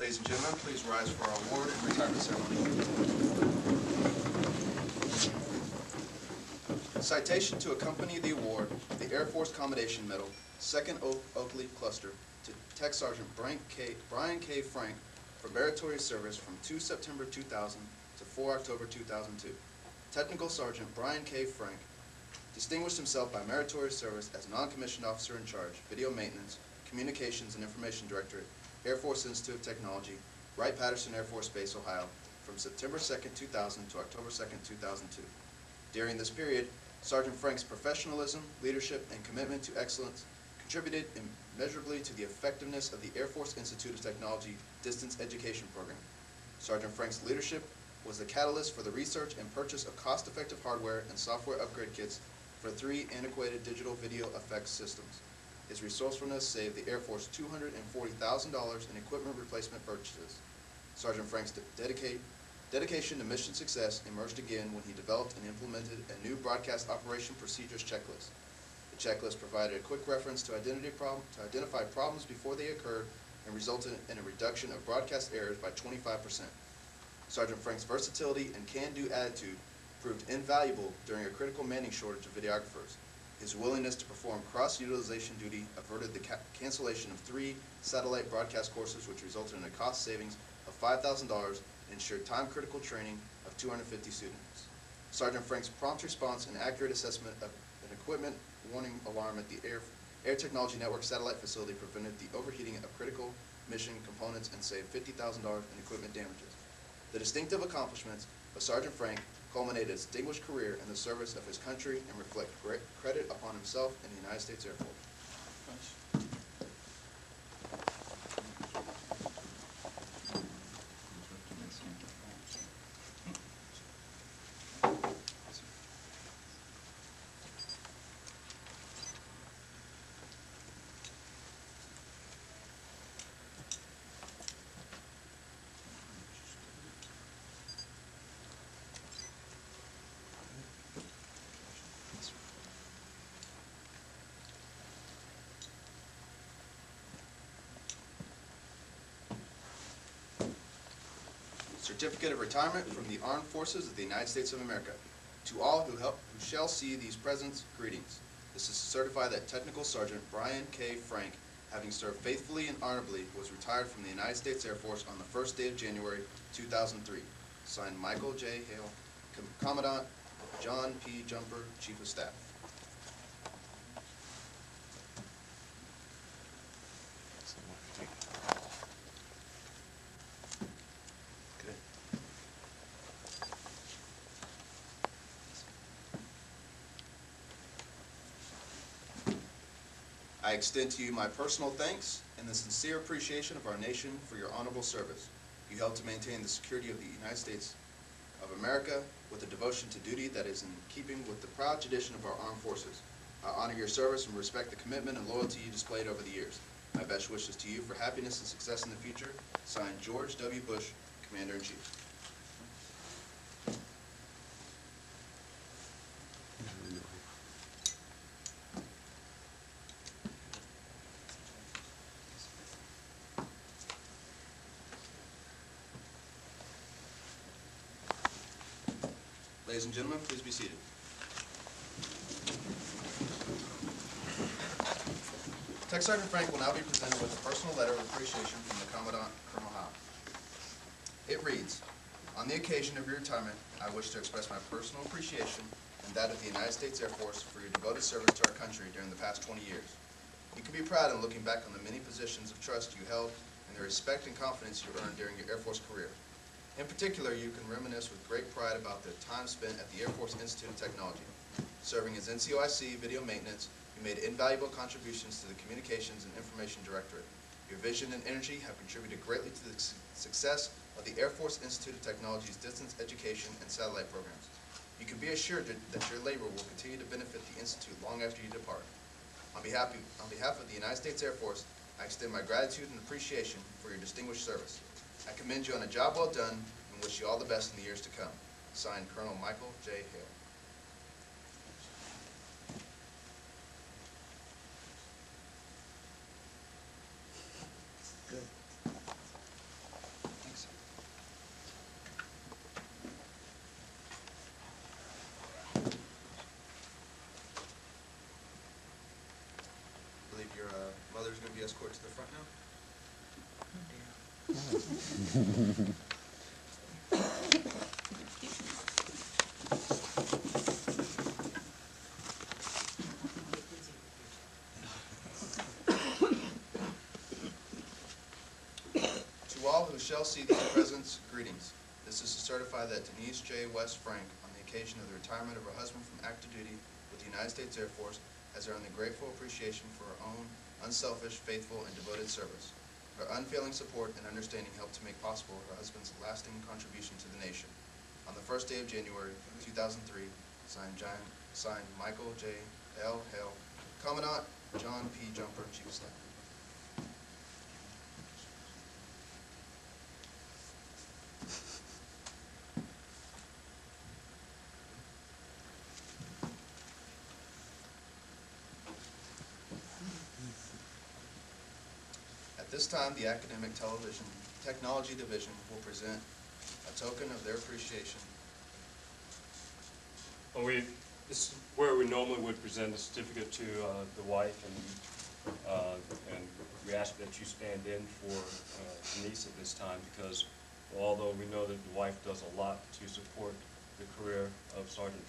Ladies and gentlemen, please rise for our award and retirement ceremony. Citation to accompany the award, the Air Force Commendation Medal, 2nd Oak Leaf Cluster, to Tech Sergeant Brian K. Frank for meritorious service from 2 September 2000 to 4 October 2002. Technical Sergeant Brian K. Frank distinguished himself by meritorious service as non-commissioned officer in charge, video maintenance, communications and information directorate, Air Force Institute of Technology, Wright-Patterson Air Force Base, Ohio, from September 2nd, 2000 to October 2nd, 2002. During this period, Sergeant Frank's professionalism, leadership, and commitment to excellence contributed immeasurably to the effectiveness of the Air Force Institute of Technology distance education program. Sergeant Frank's leadership was the catalyst for the research and purchase of cost-effective hardware and software upgrade kits for 3 antiquated digital video effects systems. His resourcefulness saved the Air Force $240,000 in equipment replacement purchases. Sergeant Frank's dedication to mission success emerged again when he developed and implemented a new broadcast operation procedures checklist. The checklist provided a quick reference to identify problems before they occurred and resulted in a reduction of broadcast errors by 25%. Sergeant Frank's versatility and can-do attitude proved invaluable during a critical manning shortage of videographers. His willingness to perform cross-utilization duty averted the cancellation of 3 satellite broadcast courses, which resulted in a cost savings of $5,000 and ensured time-critical training of 250 students. Sergeant Frank's prompt response and accurate assessment of an equipment warning alarm at the Air Technology Network satellite facility prevented the overheating of critical mission components and saved $50,000 in equipment damages. The distinctive accomplishments of Sergeant Frank culminated a distinguished career in the service of his country and reflect great credit upon himself and the United States Air Force. Certificate of Retirement from the Armed Forces of the United States of America. To all who shall see these presents, greetings. This is to certify that Technical Sergeant Brian K. Frank, having served faithfully and honorably, was retired from the United States Air Force on the 1st day of January 2003. Signed, Michael J. Hale, Commandant John P. Jumper, Chief of Staff. I extend to you my personal thanks and the sincere appreciation of our nation for your honorable service. You helped to maintain the security of the United States of America with a devotion to duty that is in keeping with the proud tradition of our armed forces. I honor your service and respect the commitment and loyalty you displayed over the years. My best wishes to you for happiness and success in the future. Signed, George W. Bush, Commander-in-Chief. Ladies and gentlemen, please be seated. Tech Sergeant Frank will now be presented with a personal letter of appreciation from the Commandant, Colonel Howe. It reads, on the occasion of your retirement, I wish to express my personal appreciation and that of the United States Air Force for your devoted service to our country during the past 20 years. You can be proud in looking back on the many positions of trust you held and the respect and confidence you earned during your Air Force career. In particular, you can reminisce with great pride about the time spent at the Air Force Institute of Technology. Serving as NCOIC video maintenance, you made invaluable contributions to the Communications and Information Directorate. Your vision and energy have contributed greatly to the success of the Air Force Institute of Technology's distance education and satellite programs. You can be assured that your labor will continue to benefit the Institute long after you depart. On behalf of the United States Air Force, I extend my gratitude and appreciation for your distinguished service. I commend you on a job well done and wish you all the best in the years to come. Signed, Colonel Michael J. Hale. Good. believe your mother's going to be escorted to the front now. To all who shall see these presents, greetings. This is to certify that Denise J. West Frank, on the occasion of the retirement of her husband from active duty with the United States Air Force, has earned the grateful appreciation for her own unselfish, faithful, and devoted service. Her unfailing support and understanding helped to make possible her husband's lasting contribution to the nation. On the first day of January 2003, signed Michael J. L. Hale, Commandant John P. Jumper, Chief of Staff. At this time, the Academic Television Technology Division will present a token of their appreciation. Well, this is where we normally would present a certificate to the wife, and we ask that you stand in for Denise at this time, because although we know that the wife does a lot to support the career of Sergeant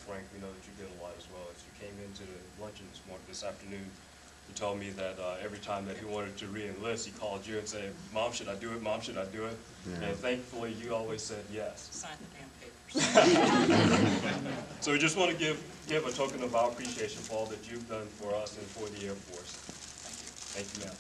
Frank, we know that you did a lot as well. As you came into the luncheon this afternoon, you told me that every time that he wanted to re-enlist, he called you and said, "Mom, should I do it? Mom, should I do it?" Yeah. And thankfully, you always said yes. Sign the damn papers. So we just want to give a token of our appreciation for all that you've done for us and for the Air Force. Thank you. Thank you, ma'am.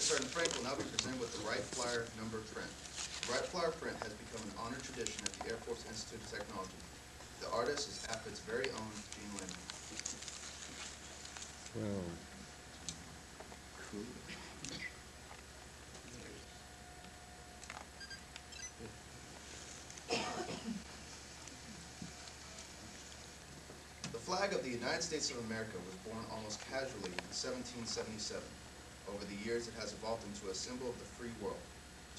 Sergeant Frank will now be presented with the Wright Flyer number print. The Wright Flyer print has become an honored tradition at the Air Force Institute of Technology. The artist is AFIT's very own Gene Lynn. Well, The flag of the United States of America was born almost casually in 1777. Over the years, it has evolved into a symbol of the free world.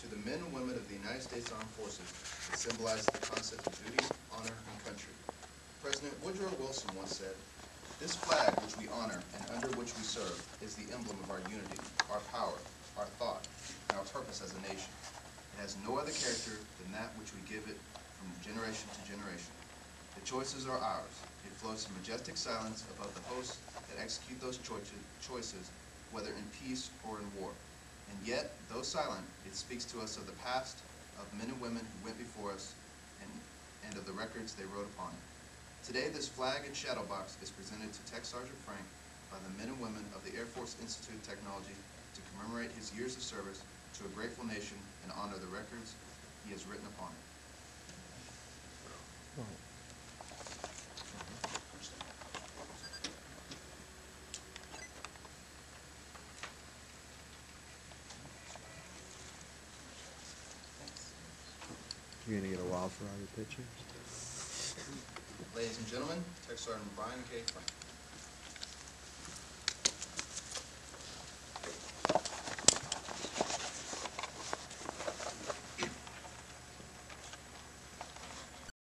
To the men and women of the United States Armed Forces, it symbolizes the concept of duty, honor, and country. President Woodrow Wilson once said, "This flag which we honor and under which we serve is the emblem of our unity, our power, our thought, and our purpose as a nation. It has no other character than that which we give it from generation to generation. The choices are ours. It floats in majestic silence above the hosts that execute those choices, whether in peace or in war. And yet, though silent, it speaks to us of the past, of men and women who went before us, and of the records they wrote upon it. Today, this flag and shadow box is presented to Tech Sergeant Frank by the men and women of the Air Force Institute of Technology to commemorate his years of service to a grateful nation and honor the records he has written upon it." you're gonna get a while for all your pictures? Ladies and gentlemen, Tech Sergeant Brian K. Frank.